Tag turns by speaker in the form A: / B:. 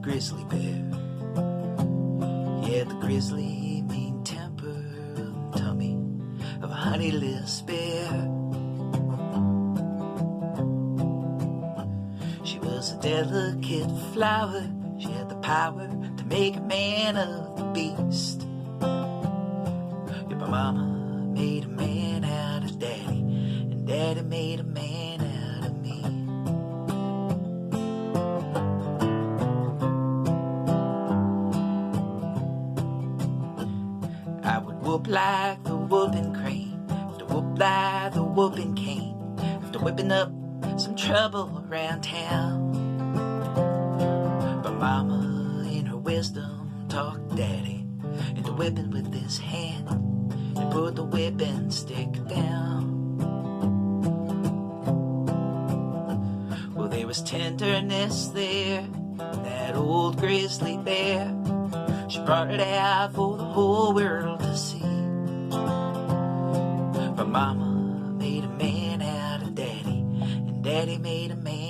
A: grizzly bear. Yeah, the grizzly mean temper and tummy of a honeyless bear. She was a delicate flower. She had the power to make a man of the beast. Yeah, my mama made a man out of daddy, and daddy made a man out of me. I would whoop like the whooping crane, to whoop like the whooping cane, after whipping up some trouble around town. But mama, in her wisdom, talked daddy into whipping with his hand and put the whipping stick down. Well, there was tenderness there in that old grizzly bear. She brought it out for the whole world to see. But mama made a man out of daddy, and daddy made a man